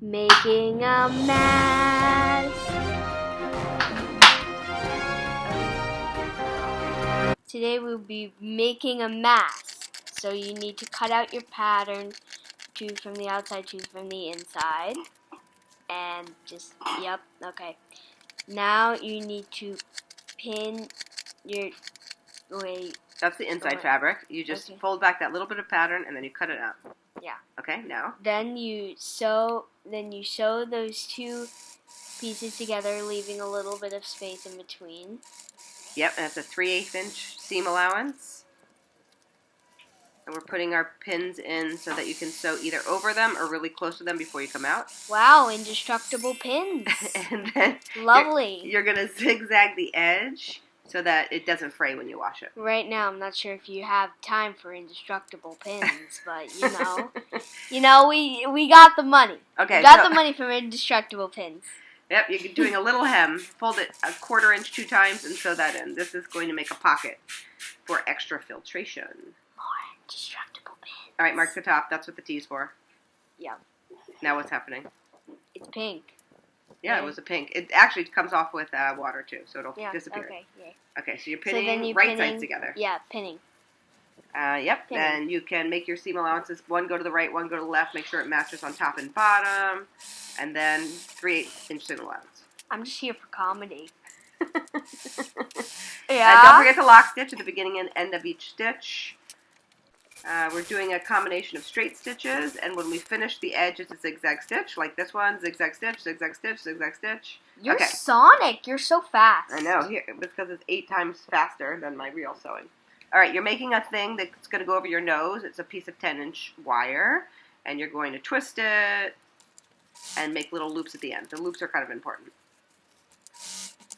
Making a mask. Today we'll be making a mask. So you need to cut out your pattern, two from the outside, two from the inside. And just, yep, okay. Now you need to pin your, wait. That's the inside fabric. You just fold back that little bit of pattern and then you cut it out. Yeah. Okay, now? Then you sew those two pieces together, leaving a little bit of space in between. Yep, and it's a 3/8 inch seam allowance. And we're putting our pins in so that you can sew either over them or really close to them before you come out. Wow, indestructible pins. And then lovely. You're going to zigzag the edge so that it doesn't fray when you wash it. Right now, I'm not sure if you have time for indestructible pins, but we got the money. Okay, we got the money from indestructible pins. Yep, you're doing a little hem. Fold it a 1/4 inch 2 times and sew that in. This is going to make a pocket for extra filtration. More indestructible pins. All right, mark the top. That's what the T's for. Yeah. Now what's happening? It's pink. Yeah, it was a pink. It actually comes off with water too, so it'll disappear. Okay, yeah. Okay, so you're pinning sides together. Yeah, pinning. Yep, pinning. Then you can make your seam allowances. One go to the right, one go to the left. Make sure it matches on top and bottom. And then 3/8 inch seam allowance. I'm just here for comedy. Yeah. And don't forget to lock stitch at the beginning and end of each stitch. We're doing a combination of straight stitches, and when we finish the edge, it's a zigzag stitch, like this one, zigzag stitch, zigzag stitch, zigzag stitch. You're Sonic. You're so fast. I know, because it's 8 times faster than my real sewing. All right, you're making a thing that's going to go over your nose. It's a piece of 10-inch wire, and you're going to twist it and make little loops at the end. The loops are kind of important.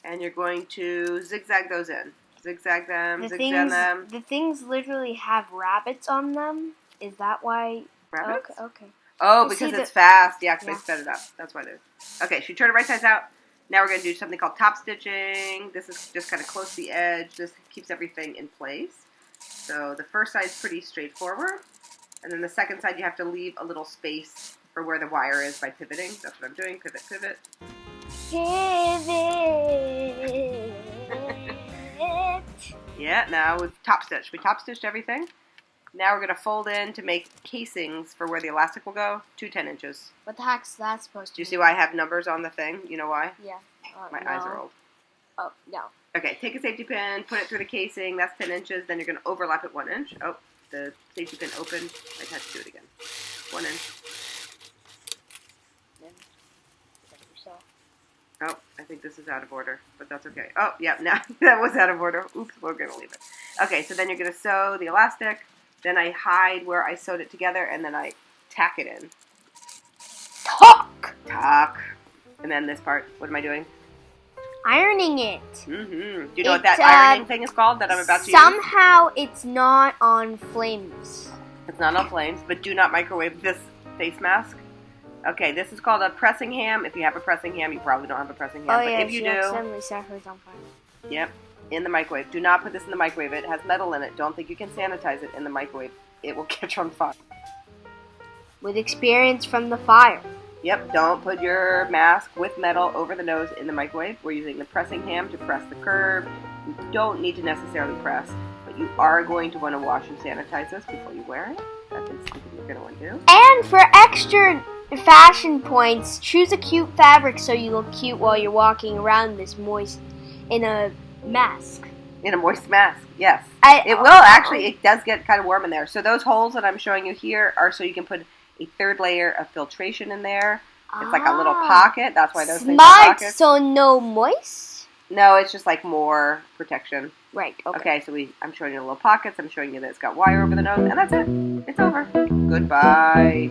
And you're going to zigzag those in. Zigzag them, zigzag them. The things literally have rabbits on them. Is that why? Rabbits? Okay. Oh, because it's fast. Yeah, because I sped it up. That's why there's. Okay, so you turn it right sides out. Now we're going to do something called top stitching. This is just kind of close to the edge. This keeps everything in place. So the first side's pretty straightforward. And then the second side you have to leave a little space for where the wire is by pivoting. That's what I'm doing. Pivot, pivot. Pivot. Yeah, now we've top stitched. We top stitched everything. Now we're going to fold in to make casings for where the elastic will go. 2 10 inches. What the heck's that supposed to Do you see why I have numbers on the thing? You know why? Yeah. My eyes are old. Oh, no. Okay, take a safety pin, put it through the casing. That's 10 inches. Then you're going to overlap it 1 inch. Oh, the safety pin opened. I had to do it again. 1 inch. Oh, I think this is out of order, but that's okay. Oh, yeah, now that was out of order. Oops, we're going to leave it. Okay, so then you're going to sew the elastic. Then I hide where I sewed it together, and then I tack it in. Tuck. And then this part, what am I doing? Ironing it. Mm-hmm. Do you know what that ironing thing is called that I'm about to use? Somehow it's not on flames. It's not on flames, but do not microwave this face mask. Okay, this is called a pressing ham. If you have a pressing ham, you probably don't have a pressing ham. Oh, but yeah, if you do, accidentally set hers on fire. Yep, in the microwave. Do not put this in the microwave. It has metal in it. Don't think you can sanitize it in the microwave. It will catch on fire. With experience from the fire. Yep, don't put your mask with metal over the nose in the microwave. We're using the pressing ham to press the curve. You don't need to necessarily press, but you are going to want to wash and sanitize this before you wear it. That is something you're going to want to do. And for extra fashion points, choose a cute fabric so you look cute while you're walking around this moist in a mask. In a moist mask, yes. It does get kind of warm in there. So those holes that I'm showing you here are so you can put a 3rd layer of filtration in there. It's like a little pocket. That's why those things are pockets. So no moist? No, it's just like more protection. Right, okay. So I'm showing you the little pockets. I'm showing you that it's got wire over the nose. And that's it. It's over. Goodbye.